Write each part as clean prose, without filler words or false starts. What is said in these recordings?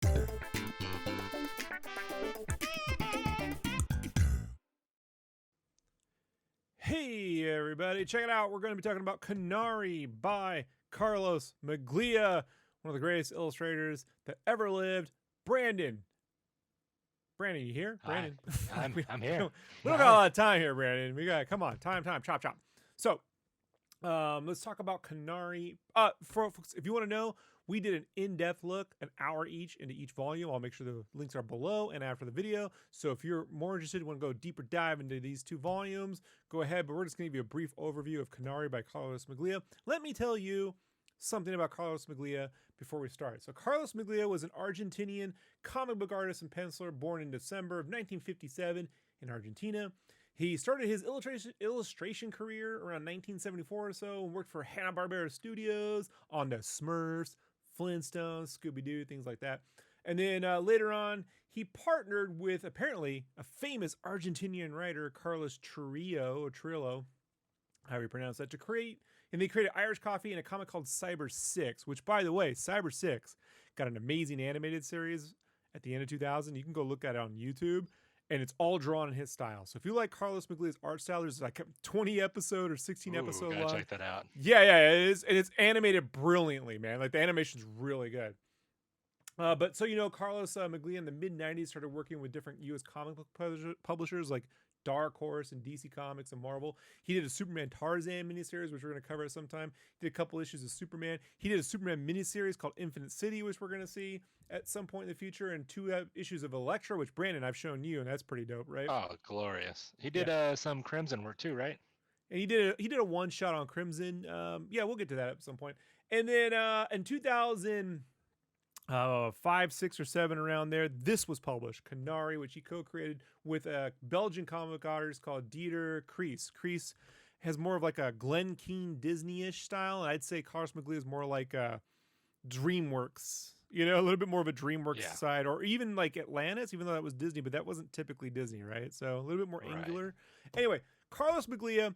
Hey everybody, check it out. We're going to be talking about Canari by Carlos Meglia, one of the greatest illustrators that ever lived. Brandon, you here? Hi, Brandon, I'm we, I'm we here. don't, we don't got a lot of time here, Brandon. We got come on, time, chop. So, let's talk about Canari. For folks, if you want to know, we did an in-depth look, an hour each into each volume. I'll make sure the links are below and after the video. So if you're more interested, want to go deeper dive into these two volumes, go ahead. But we're just going to give you a brief overview of Canari by Carlos Meglia. Let me tell you something about Carlos Meglia before we start. So Carlos Meglia was an Argentinian comic book artist and penciler born in December of 1957 in Argentina. He started his illustration career around 1974 or so and worked for Hanna-Barbera Studios on the Smurfs, Flintstones, Scooby-Doo, things like that. And then later on, he partnered with apparently a famous Argentinian writer, Carlos Trillo, however you pronounce that, and they created Irish Coffee and a comic called Cyber 6, which, by the way, Cyber 6 got an amazing animated series at the end of 2000. You can go look at it on YouTube, and it's all drawn in his style. So if you like Carlos Meglia's art style, there's like a 20 episode or 16 Ooh, episode gotta long. check that out. Yeah, it is, and it's animated brilliantly, man. Like the animation's really good. But so Carlos Meglia in the mid '90s started working with different U.S. comic book publishers like Dark Horse and DC Comics and Marvel. He did a Superman Tarzan miniseries, which we're going to cover at some time. He did a couple issues of Superman. He did a Superman miniseries called Infinite City, which we're going to see at some point in the future, and two issues of Elektra, which Brandon I've shown you, and that's pretty dope, right? Oh, glorious. He Yeah. did some Crimson work too, right? And he did a one shot on Crimson. Yeah, we'll get to that at some point. And then in 2000. 5, 6, or 7 around there. This was published, Canari, which he co-created with a Belgian comic artist called Dieter Kreis. Kreis has more of like a Glen Keane Disney-ish style, and I'd say Carlos Meglia is more like DreamWorks. A little bit more of a DreamWorks Yeah. side, or even like Atlantis, even though that was Disney, but that wasn't typically Disney, right? So a little bit more Right. angular. Anyway, Carlos Meglia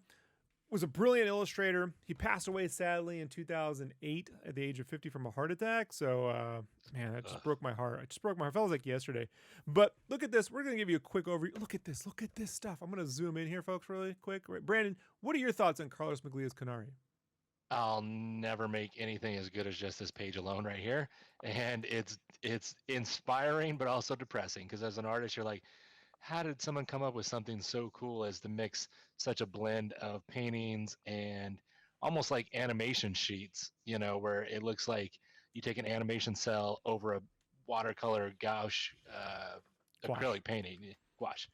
was a brilliant illustrator. He passed away sadly in 2008 at the age of 50 from a heart attack. So, man, that just broke my heart. It just broke my heart. It felt like yesterday. But look at this. We're going to give you a quick overview. Look at this. Look at this stuff. I'm going to zoom in here, folks, really quick. Right. Brandon, what are your thoughts on Carlos Meglia's Canari? I'll never make anything as good as just this page alone right here, and it's inspiring but also depressing because as an artist, you're like, how did someone come up with something so cool as to mix such a blend of paintings and almost like animation sheets, where it looks like you take an animation cell over a watercolor gouache acrylic painting, gouache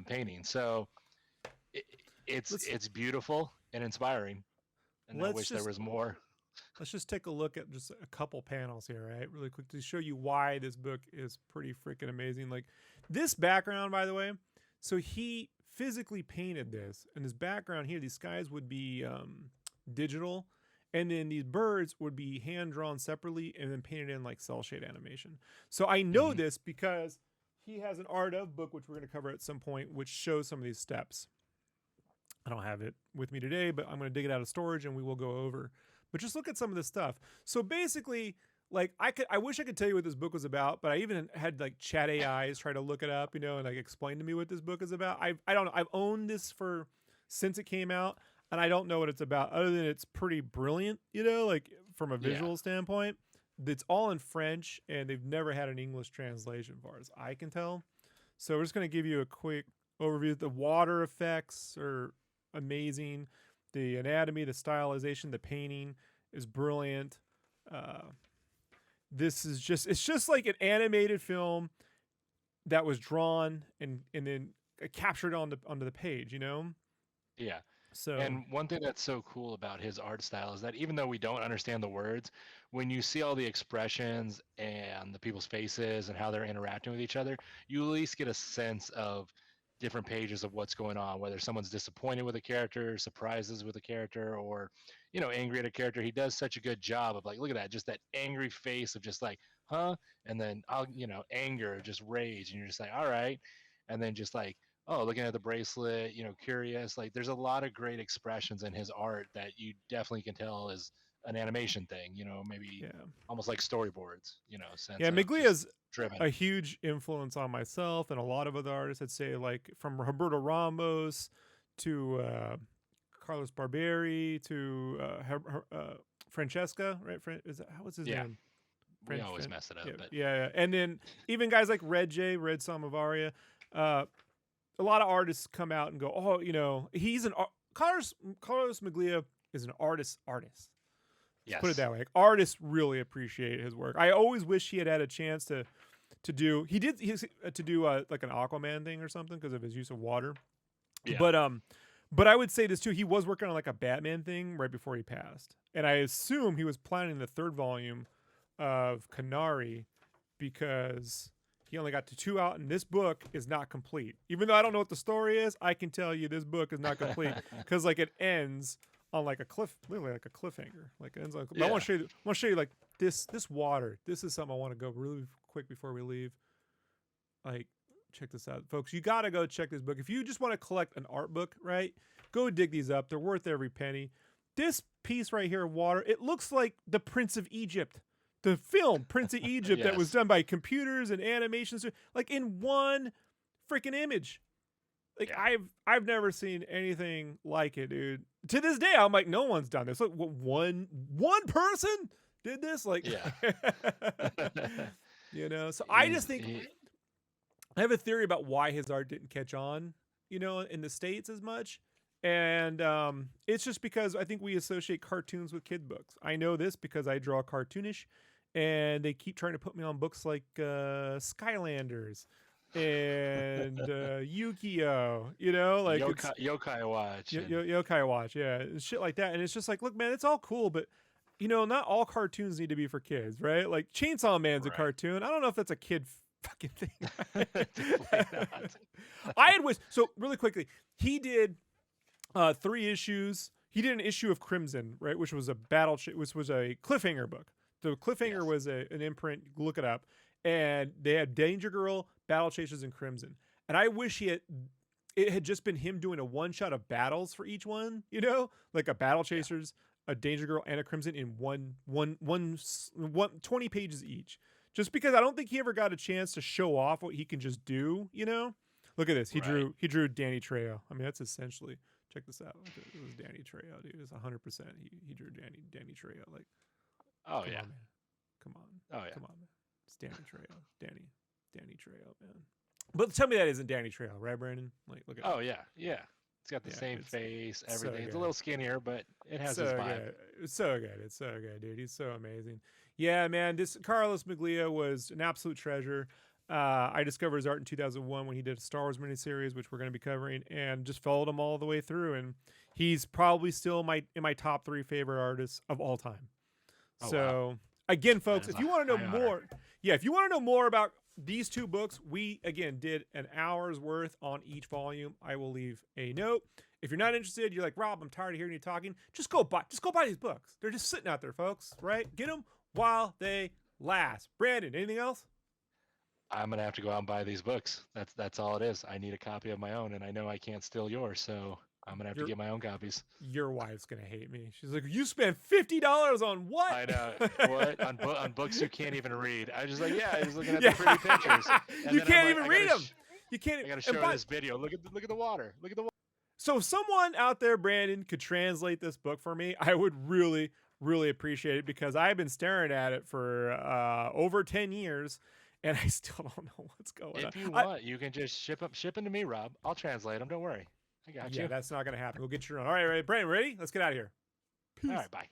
painting. So it, it's beautiful and inspiring, and I Let's wish there just was more. let's just take a look at just a couple panels here, right? Really quick to show you why this book is pretty freaking amazing. Like this background, by the way. So he physically painted this, and his background here, these skies would be digital, and then these birds would be hand drawn separately and then painted in like cell shade animation. So I know this because he has an art of book, which we're going to cover at some point, which shows some of these steps. I don't have it with me today, but I'm going to dig it out of storage and we will go over. But just look at some of this stuff. So basically, like I wish I could tell you what this book was about, but I even had like chat AIs try to look it up, and like explain to me what this book is about. I don't know. I've owned this since it came out, and I don't know what it's about other than it's pretty brilliant, like from a visual standpoint. It's all in French, and they've never had an English translation, as far as I can tell. So we're just going to give you a quick overview. The water effects are amazing. The anatomy, the stylization, the painting is brilliant. It's just like an animated film that was drawn and then captured onto the page, Yeah. So And one thing that's so cool about his art style is that even though we don't understand the words, when you see all the expressions and the people's faces and how they're interacting with each other, you at least get a sense of different pages of what's going on, whether someone's disappointed with a character, surprises with a character, or, angry at a character. He does such a good job of like, look at that, just that angry face of just like, huh? And then, anger, just rage. And you're just like, all right. And then just like, oh, looking at the bracelet, curious. Like there's a lot of great expressions in his art that you definitely can tell is an animation thing, maybe Yeah. almost like storyboards, sense Yeah, of Meglia's just driven. a huge influence on myself and a lot of other artists. I'd say like from Roberto Ramos to Carlos Barberi to Francesca, right? How was his Yeah, name? we always mess it up, Yeah, but yeah, yeah. And then even guys like Red Samavaria, uh, a lot of artists come out and go, oh, he's Carlos Meglia is an artist. Let's put it yes, that way. Like, artists really appreciate his work. I always wish he had a chance to do. To do like an Aquaman thing or something because of his use of water. yeah, But I would say this too. He was working on like a Batman thing right before he passed, and I assume he was planning the third volume of Canari because he only got to 2 out, and this book is not complete. Even though I don't know what the story is, I can tell you this book is not complete because like it ends on like a cliff, literally like a cliffhanger. Like it ends on. But I want to show you. I want to show you like this water. This is something I want to go really quick before we leave. Like, check this out, folks. You got to go check this book. If you just want to collect an art book, right? Go dig these up. They're worth every penny. This piece right here of water, it looks like the Prince of Egypt. The film Prince of Egypt that was Yes. done by computers and animations, like in one freaking image. Like Yeah. I've never seen anything like it, dude. To this day, I'm like, no one's done this. Like, what, one person did this? Like, Yeah. So I just He's- think he- I have a theory about why his art didn't catch on, in the States as much. And it's just because I think we associate cartoons with kid books. I know this because I draw cartoonish, and they keep trying to put me on books like Skylanders and Yu-Gi-Oh, like Yokai Watch. and- Yokai Watch, yeah, and shit like that. And it's just like, look, man, it's all cool, but not all cartoons need to be for kids, right? Like Chainsaw Man's a Right. cartoon. I don't know if that's a kid fucking thing. Definitely not. I had wished. So really quickly, he did 3 issues. He did an issue of Crimson, right, which was a which was a cliffhanger book. The cliffhanger Yes. was an imprint. Look it up, and they had Danger Girl, Battle Chasers, and Crimson. And I wish it had just been him doing a one shot of battles for each one. Like a Battle Chasers, a Danger Girl, and a Crimson in one 20 pages each. Just because I don't think he ever got a chance to show off what he can just do. Look at this. He Right. drew Danny Trejo. I mean, that's essentially. Check this out. It was Danny Trejo, dude. It's 100%. He drew Danny Trejo. Like, Oh come yeah. on, man. Come on. Oh yeah. Come on, man. It's Danny Trejo. Danny Trejo, man. But tell me that isn't Danny Trejo, right, Brandon? Like, look at Oh yeah. Yeah. It's got the Yeah, same it's face, so everything. It's good. a little skinnier, but it has so his vibe. good. It's so good. It's so good, dude. He's so amazing. Yeah, man. This Carlos Meglia was an absolute treasure. I discovered his art in 2001 when he did a Star Wars miniseries, which we're going to be covering, and just followed him all the way through. And he's probably still in my top 3 favorite artists of all time. Oh, So again, folks, is if a you want to know high honor. more, if you want to know more about these 2 books, we again did an hour's worth on each volume. I will leave a note. If you're not interested, you're like, Rob, I'm tired of hearing you talking. Just go buy these books. They're just sitting out there, folks. Right? Get them while they last. Brandon, anything else? I'm gonna have to go out and buy these books. That's all it is. I need a copy of my own, and I know I can't steal yours, so I'm gonna have to You're- get my own copies. Your wife's gonna hate me. She's like, you spent $50 on what? I know. What on books you can't even read. I was just like, yeah, I was looking at Yeah. the pretty pictures. And You then I'm can't like, even I read gotta them. You can't. I gotta and show her by- this video. Look at the water. Look at the water. So if someone out there, Brandon, could translate this book for me, I would really, really appreciate it because I've been staring at it for over 10 years and I still don't know what's going on. If you want, you can just ship them to me, Rob. I'll translate them. Don't worry. I got Yeah, you. that's not going to happen. Go get your own. All right, Brandon, ready? Let's get out of here. Peace. All right, bye.